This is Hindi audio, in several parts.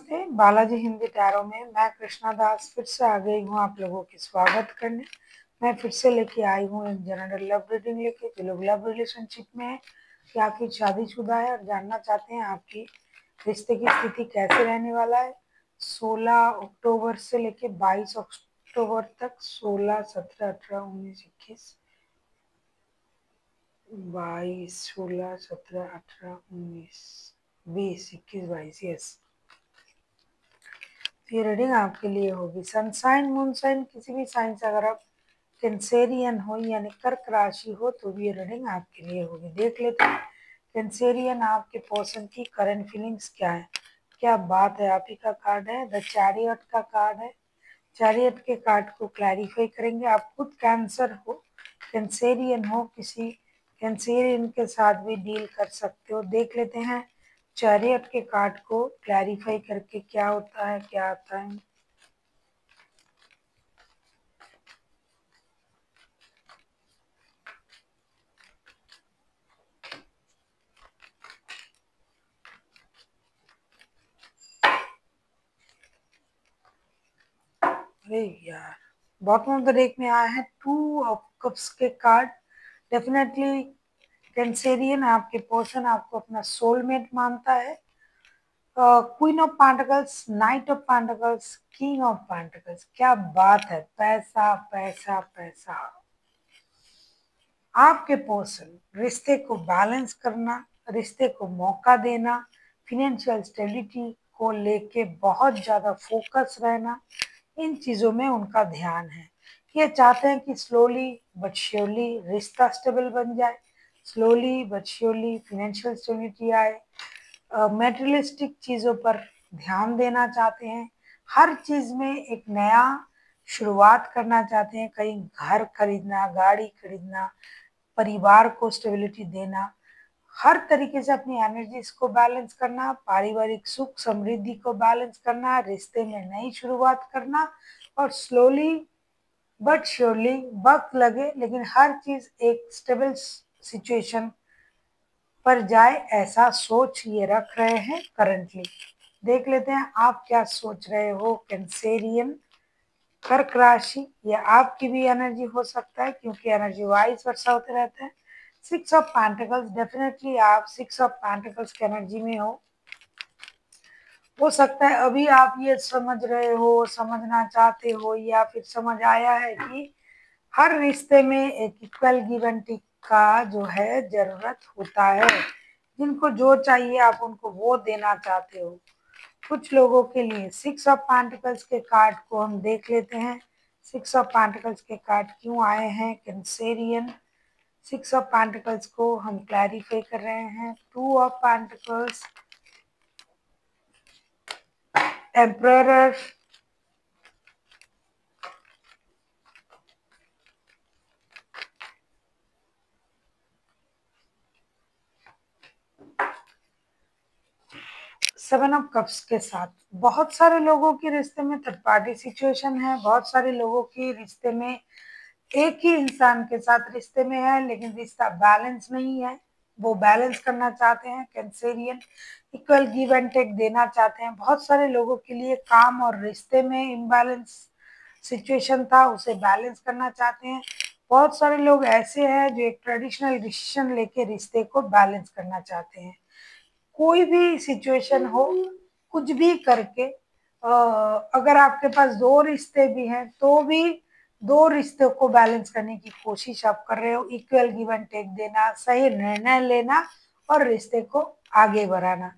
नमस्ते, बालाजी हिंदी टैरो में मैं कृष्णा दास फिर से आ गई हूँ आप लोगों की स्वागत करने। मैं फिर से लेके आई हूँ एक जनरल लव रीडिंग लेके। जो लोग लव रिलेशनशिप में है या फिर शादीशुदा है और जानना चाहते हैं आपकी रिश्ते की स्थिति कैसे रहने वाला है 16 अक्टूबर से लेके 22 अक्टूबर तक। 16, 17, 18, 19, 21, 22, 16, 17, 18, 19, 20, 21, 22। यस, ये रीडिंग आपके लिए होगी। सनसाइन मून साइन किसी भी साइन से अगर आप कैंसेरियन हो यानी कर्क राशि हो तो भी ये रीडिंग आपके लिए होगी। देख लेते हैं कैंसेरियन आपके पर्सन की करंट फीलिंग्स क्या है, क्या बात है। आप ही का कार्ड है, द चैरियट का कार्ड है। चैरियट के कार्ड को क्लैरिफाई करेंगे। आप खुद कैंसर हो, कैंसेरियन हो, किसी कैंसेरियन के साथ भी डील कर सकते हो। देख लेते हैं चैरियट के कार्ड को क्लैरिफाई करके क्या होता है, क्या आता है। अरे यार, बॉटम ऑफ द डेक में आया है 2 ऑफ कप्स के कार्ड। डेफिनेटली कैंसेरियन आपके पर्सन आपको अपना सोलमेट मानता है। Queen of pentacles, night of pentacles, king of pentacles, क्या बात है। पैसा पैसा पैसा। आपके पर्सन रिश्ते को बैलेंस करना, रिश्ते को मौका देना, फिनेंशियल स्टेबिलिटी को लेके बहुत ज्यादा फोकस रहना, इन चीजों में उनका ध्यान है। ये चाहते हैं कि स्लोली बट श्योरली रिश्ता स्टेबल बन जाए, slowly but surely financial stability आए। मेटेरियलिस्टिक चीज़ों पर ध्यान देना चाहते हैं, हर चीज़ में एक नया शुरुआत करना चाहते हैं। कहीं घर खरीदना, गाड़ी खरीदना, परिवार को स्टेबिलिटी देना, हर तरीके से अपनी एनर्जीज को बैलेंस करना, पारिवारिक सुख समृद्धि को बैलेंस करना, रिश्ते में नई शुरुआत करना और स्लोली बट श्योरली वक्त लगे लेकिन हर चीज एक स्टेबल सिचुएशन पर जाए, ऐसा सोच ये रख रहे हैं करंटली। देख लेते हैं आप क्या सोच रहे हो कैंसेरियन कर्क राशि। या आपकी भी एनर्जी हो सकता है क्योंकि एनर्जी वाइज वर्षा होते रहते हैं। 6 ऑफ पेंटिकल्स, डेफिनेटली आप 6 ऑफ पेंटिकल्स की एनर्जी में हो सकता है अभी आप ये समझ रहे हो, समझना चाहते हो या फिर समझ आया है कि हर रिश्ते में एक इक्वल गिव एंड टेक का जो है जरूरत होता है। जिनको जो चाहिए आप उनको वो देना चाहते हो। कुछ लोगों के लिए 6 ऑफ पेंटिकल्स के कार्ड को हम देख लेते हैं। 6 ऑफ पेंटिकल्स के कार्ड क्यों आए हैं कैंसेरियन। 6 ऑफ पेंटिकल्स को हम क्लैरिफाई कर रहे हैं। 2 of pentacles, emperor, 7 of cups के साथ। बहुत सारे लोगों के रिश्ते में थर्ड पार्टी सिचुएशन है, बहुत सारे लोगों के रिश्ते में एक ही इंसान के साथ रिश्ते में है लेकिन रिश्ता बैलेंस नहीं है। वो बैलेंस करना चाहते हैं Cancerian, equal give and take देना चाहते हैं। बहुत सारे लोगों के लिए काम और रिश्ते में इम्बैलेंस सिचुएशन था, उसे बैलेंस करना चाहते हैं। बहुत सारे लोग ऐसे हैं जो एक ट्रेडिशनल डिसीजन लेके रिश्ते को बैलेंस करना चाहते हैं। कोई भी सिचुएशन हो, कुछ भी करके अगर आपके पास 2 रिश्ते भी हैं तो भी 2 रिश्तों को बैलेंस करने की कोशिश आप कर रहे हो। इक्वल गिव एंड टेक देना, सही निर्णय लेना और रिश्ते को आगे बढ़ाना।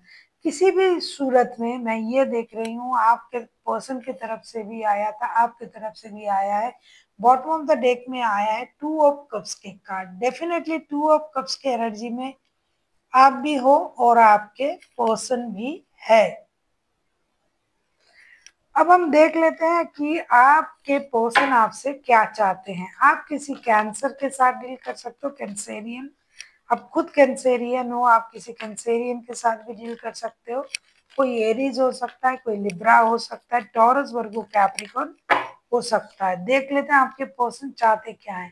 किसी भी सूरत में मैं ये देख रही हूँ आपके पर्सन की तरफ से भी आया था, आपकी तरफ से भी आया है। बॉटम ऑफ द डेक में आया है 2 ऑफ कप्स के कार्ड। डेफिनेटली 2 ऑफ कप्स के एनर्जी में आप भी हो और आपके पर्सन भी है। अब हम देख लेते हैं कि आपके पर्सन आपसे क्या चाहते हैं। आप किसी कैंसर के साथ डील कर सकते हो, कैंसेरियन। आप खुद कैंसेरियन हो, आप किसी कैंसेरियन के साथ भी डील कर सकते हो। कोई एरीज हो सकता है, कोई लिब्रा हो सकता है, टॉरस, वर्गो, कैप्रिकॉर्न हो सकता है। देख लेते हैं आपके पर्सन चाहते क्या है।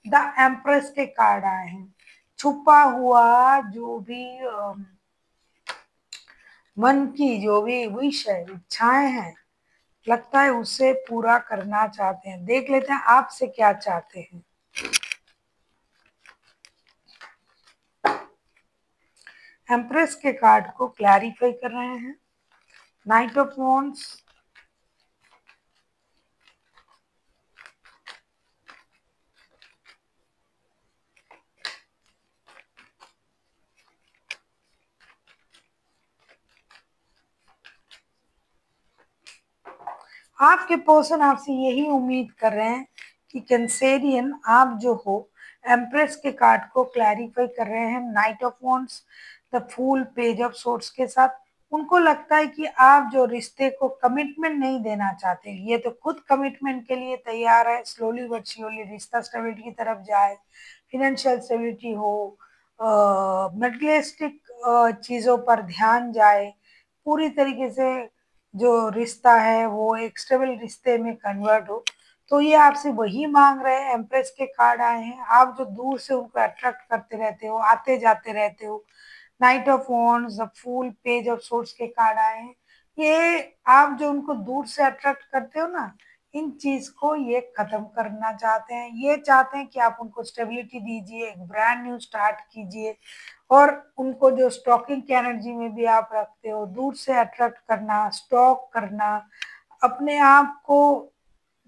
द एम्प्रेस के कार्ड आए हैं। छुपा हुआ जो भी मन की जो भी विश है, इच्छाएं हैं, लगता है उसे पूरा करना चाहते हैं। देख लेते हैं आपसे क्या चाहते हैं। एम्प्रेस के कार्ड को क्लैरिफाई कर रहे हैं। नाइट ऑफ वॉन्ड्स, आपके पर्सन आपसे यही उम्मीद कर रहे हैं कि कैंसेरियन आप जो हो, एम्प्रेस के कार्ड को क्लैरिफाई कर रहे हैं knight of wands, the fool, page of swords के साथ। उनको लगता है कि आप जो रिश्ते को कमिटमेंट नहीं देना चाहते, ये तो खुद कमिटमेंट के लिए तैयार है, स्लोली बट श्योरली रिश्ता स्टेबिलिटी की तरफ जाए, फिनेंशियल स्टेबिलिटी हो, मटेरियलिस्टिक चीज़ों पर ध्यान जाए, पूरी तरीके से जो रिश्ता है वो एक स्टेबल रिश्ते में कन्वर्ट हो। तो ये आपसे वही मांग रहे हैं। एम्प्रेस के कार्ड आए हैं, आप जो दूर से उनको अट्रैक्ट करते रहते हो, आते जाते रहते हो। Knight of wands, the fool, page of swords के कार्ड आए हैं। ये आप जो उनको दूर से अट्रैक्ट करते हो ना, इन चीज को ये खत्म करना चाहते हैं। ये चाहते हैं कि आप उनको स्टेबिलिटी दीजिए, एक ब्रांड न्यू स्टार्ट कीजिए। और उनको जो स्टॉकिंग की एनर्जी में भी आप रखते हो, दूर से अट्रैक्ट करना, स्टॉक करना, अपने आप को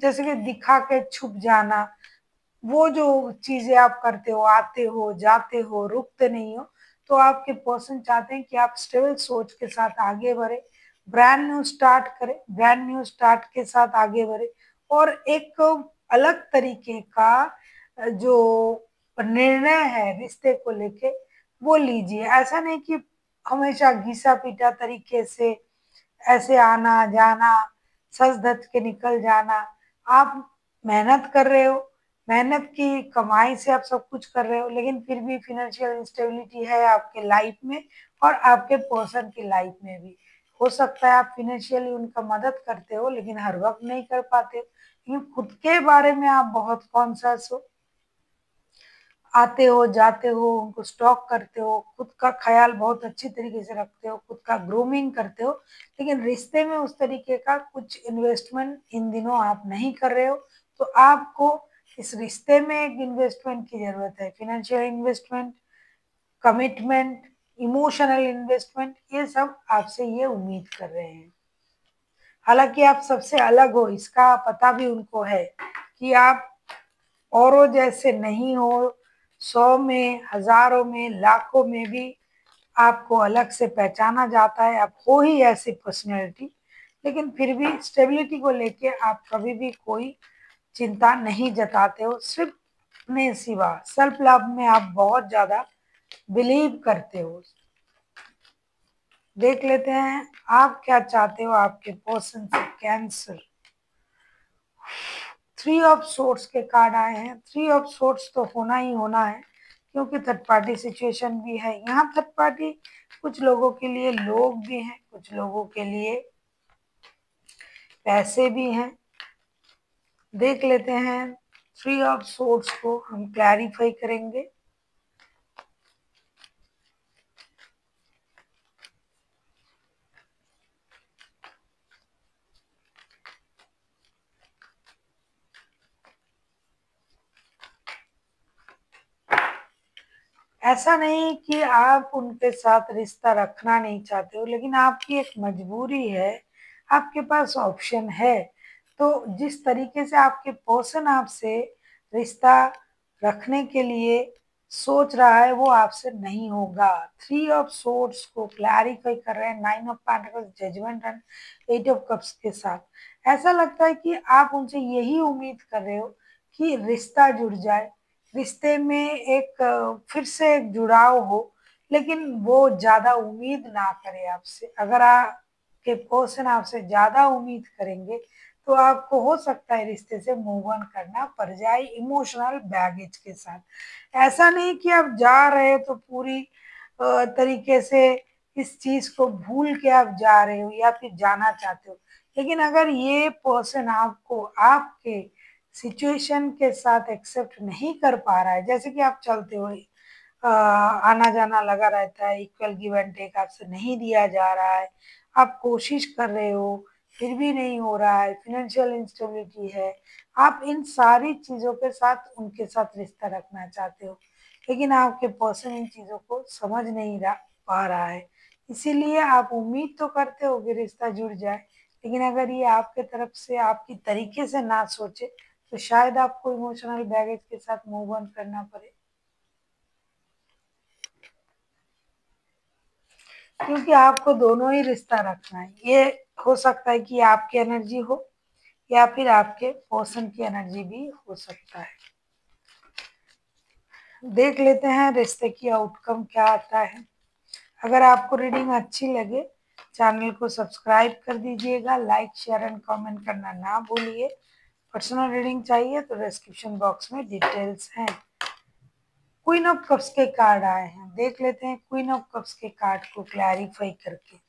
जैसे कि दिखा के छुप जाना, वो जो चीजें आप करते हो, आते हो जाते हो, रुकते नहीं हो। तो आपके पर्सन चाहते हैं कि आप स्टेबल सोच के साथ आगे बढ़े, ब्रांड न्यू स्टार्ट करें, ब्रांड न्यू स्टार्ट के साथ आगे बढ़े, और एक अलग तरीके का जो निर्णय है रिश्ते को लेके वो लीजिए। ऐसा नहीं कि हमेशा घिसा पीटा तरीके से ऐसे आना जाना, सच धज के निकल जाना। आप मेहनत कर रहे हो, मेहनत की कमाई से आप सब कुछ कर रहे हो, लेकिन फिर भी फिनेंशियल इंस्टेबिलिटी है आपके लाइफ में और आपके पर्सन की लाइफ में भी। हो सकता है आप फिनेंशियली उनका मदद करते हो, लेकिन हर वक्त नहीं कर पाते हो। लेकिन खुद के बारे में आप बहुत कॉन्शियस हो, आते हो जाते हो, उनको स्टॉक करते हो, खुद का ख्याल बहुत अच्छी तरीके से रखते हो, खुद का ग्रूमिंग करते हो। लेकिन रिश्ते में उस तरीके का कुछ इन्वेस्टमेंट इन दिनों आप नहीं कर रहे हो। तो आपको इस रिश्ते में एक इन्वेस्टमेंट की जरूरत है, financial investment, commitment, emotional investment, ये सब आपसे ये उम्मीद कर रहे हैं। हालांकि आप सबसे अलग हो, इसका पता भी उनको है कि आप औरों जैसे नहीं हो। 100 में, हजारों में, लाखों में भी आपको अलग से पहचाना जाता है, आप हो ही ऐसी पर्सनैलिटी। लेकिन फिर भी स्टेबिलिटी को लेके आप कभी भी कोई चिंता नहीं जताते हो। सिर्फ अपने सिवा सेल्फ लव में आप बहुत ज्यादा बिलीव करते हो। देख लेते हैं आप क्या चाहते हो आपके पर्सन से। कैंसर, थ्री ऑफ सोर्ट्स के कार्ड आए हैं। थ्री ऑफ सोर्ट्स तो होना ही होना है, क्योंकि थर्ड पार्टी सिचुएशन भी है यहाँ। थर्ड पार्टी कुछ लोगों के लिए लोग भी हैं, कुछ लोगों के लिए पैसे भी हैं। देख लेते हैं, थ्री ऑफ सोर्ट्स को हम क्लैरिफाई करेंगे। ऐसा नहीं कि आप उनके साथ रिश्ता रखना नहीं चाहते हो, लेकिन आपकी एक मजबूरी है, आपके पास ऑप्शन है। तो जिस तरीके से आपके पर्सन आपसे रिश्ता रखने के लिए सोच रहा है, वो आपसे नहीं होगा। थ्री ऑफ सोर्ड्स को क्लैरिफाई कर रहे हैं nine of pentacles, judgement and eight of cups के साथ। ऐसा लगता है कि आप उनसे यही उम्मीद कर रहे हो कि रिश्ता जुड़ जाए, रिश्ते में एक फिर से एक जुड़ाव हो, लेकिन वो ज्यादा उम्मीद ना करे आपसे। अगर आपके पर्सन आपसे ज्यादा उम्मीद करेंगे तो आपको हो सकता है रिश्ते से मूव ऑन करना पड़ जाए इमोशनल बैगेज के साथ। ऐसा नहीं कि आप जा रहे हो तो पूरी तरीके से इस चीज को भूल के आप जा रहे हो या फिर जाना चाहते हो। लेकिन अगर ये पर्सन आपको आपके सिचुएशन के साथ एक्सेप्ट नहीं कर पा रहा है, जैसे कि आप चलते हो, आना जाना लगा रहता है, इक्वल गिव एंड टेक आपसे नहीं दिया जा रहा है, आप कोशिश कर रहे हो फिर भी नहीं हो रहा है, फाइनेंशियल इंस्टेबिलिटी है, आप इन सारी चीजों के साथ उनके साथ रिश्ता रखना चाहते हो, लेकिन आपके पर्सन इन चीजों को समझ नहीं पा रहा है। इसीलिए आप उम्मीद तो करते हो कि रिश्ता जुड़ जाए, लेकिन अगर ये आपके तरफ से आपकी तरीके से ना सोचे तो शायद आपको इमोशनल बैगेज के साथ मूव ऑन करना पड़े, क्योंकि आपको दोनों ही रिश्ता रखना है। ये हो सकता है कि आपकी एनर्जी हो या फिर आपके पर्सन की एनर्जी भी हो सकता है। देख लेते हैं रिश्ते की आउटकम क्या आता है। अगर आपको रीडिंग अच्छी लगे चैनल को सब्सक्राइब कर दीजिएगा, लाइक शेयर एंड कमेंट करना ना भूलिए। पर्सनल रीडिंग चाहिए तो डिस्क्रिप्शन बॉक्स में डिटेल्स हैं। क्वीन ऑफ कप्स के कार्ड आए हैं, देख लेते हैं क्वीन ऑफ कप्स के कार्ड को क्लैरिफाई करके।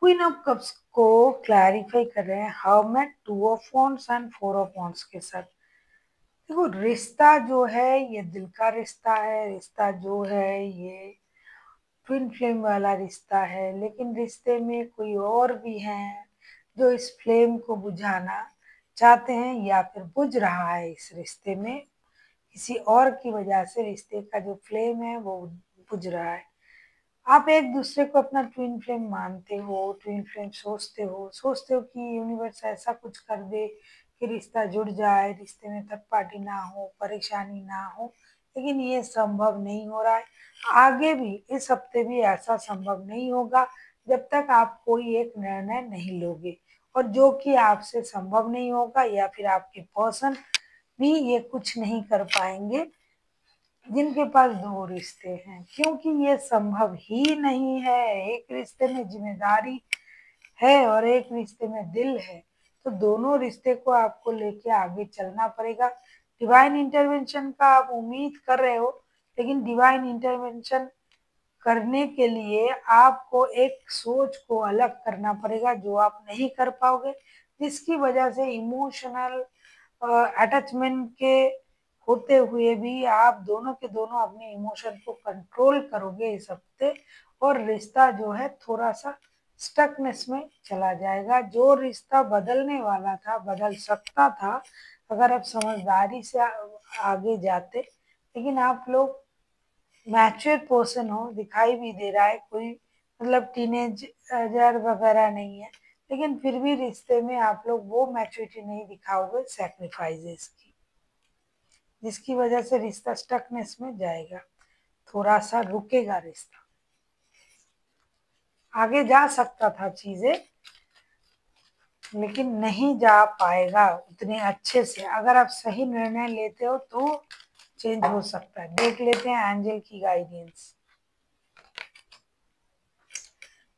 क्वीन ऑफ कप्स को क्लैरिफाई कर रहे हैं hermit, two of wands and four of wands के साथ। देखो रिश्ता जो है ये दिल का रिश्ता है, रिश्ता जो है ये ट्विन फ्लेम वाला रिश्ता है, लेकिन रिश्ते में कोई और भी है जो इस फ्लेम को बुझाना चाहते हैं या फिर बुझ रहा है इस रिश्ते में, किसी और की वजह से रिश्ते का जो फ्लेम है वो बुझ रहा है। आप एक दूसरे को अपना ट्विन फ्लेम मानते हो, ट्विन फ्लेम सोचते हो कि यूनिवर्स ऐसा कुछ कर दे कि रिश्ता जुड़ जाए, रिश्ते में थर्ड पार्टी ना हो, परेशानी ना हो, लेकिन ये संभव नहीं हो रहा है। आगे भी इस हफ्ते भी ऐसा संभव नहीं होगा जब तक आप कोई एक निर्णय नहीं लोगे, और जो कि आपसे संभव नहीं होगा या फिर आपके पर्सन भी ये कुछ नहीं कर पाएंगे जिनके पास दो रिश्ते हैं, क्योंकि ये संभव ही नहीं है। एक रिश्ते में जिम्मेदारी है और एक रिश्ते में दिल है, तो दोनों रिश्ते को आपको लेके आगे चलना पड़ेगा। डिवाइन इंटरवेंशन का आप उम्मीद कर रहे हो, लेकिन डिवाइन इंटरवेंशन करने के लिए आपको एक सोच को अलग करना पड़ेगा जो आप नहीं कर पाओगे, जिसकी वजह से इमोशनल अटैचमेंट के होते हुए भी आप दोनों के दोनों अपने इमोशन को कंट्रोल करोगे इस हफ्ते, और रिश्ता जो है थोड़ा सा स्टकनेस में चला जाएगा। जो रिश्ता बदलने वाला था, बदल सकता था अगर आप समझदारी से आगे जाते, लेकिन आप लोग मैच्योर पर्सन हो, दिखाई भी दे रहा है, कोई मतलब टीनेजर वगैरह नहीं है, लेकिन फिर भी रिश्ते में आप लोग वो मैच्योरिटी नहीं दिखाओगे सेक्रीफाइसेस की, जिसकी वजह से रिश्ता स्टकनेस में जाएगा, थोड़ा सा रुकेगा रिश्ता। आगे जा सकता था चीजें, लेकिन नहीं जा पाएगा उतने अच्छे से। अगर आप सही निर्णय लेते हो तो चेंज हो सकता है। देख लेते हैं एंजल की गाइडेंस।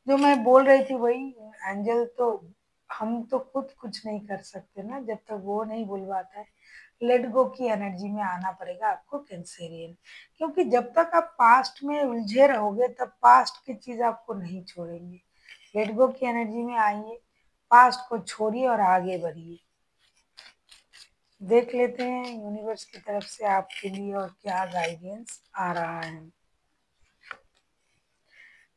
जो मैं बोल रही थी वही एंजल, तो हम तो खुद कुछ नहीं कर सकते ना जब तक वो नहीं बुलवाता है। लेट गो की एनर्जी में आना पड़ेगा आपको कैंसेरियन, क्योंकि जब तक आप पास्ट में उलझे रहोगे तब पास्ट की चीज आपको नहीं छोड़ेंगे। लेट गो की एनर्जी में आइए, पास्ट को छोड़िए और आगे बढ़िए। देख लेते हैं यूनिवर्स की तरफ से आपके लिए और क्या गाइडेंस आ रहा है।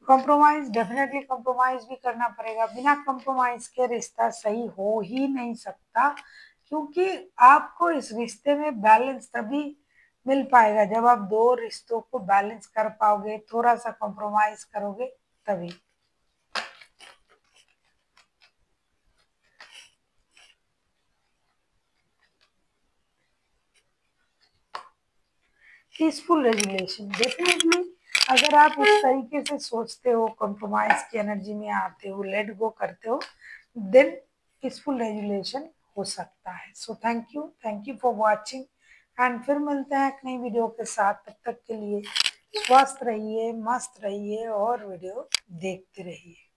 कॉम्प्रोमाइज, डेफिनेटली कॉम्प्रोमाइज भी करना पड़ेगा, बिना कॉम्प्रोमाइज के रिश्ता सही हो ही नहीं सकता, क्योंकि आपको इस रिश्ते में बैलेंस तभी मिल पाएगा जब आप दो रिश्तों को बैलेंस कर पाओगे, थोड़ा सा कॉम्प्रोमाइज करोगे तभी। पीसफुल रेजुलेशन, डेफिनेटली अगर आप इस तरीके से सोचते हो, कॉम्प्रोमाइज की एनर्जी में आते हो, लेट गो करते हो, देन पीसफुल रेजुलेशन हो सकता है। So thank you for watching and फिर मिलते हैं एक नई वीडियो के साथ। तब तक के लिए स्वस्थ रहिए, मस्त रहिए और वीडियो देखते रहिए।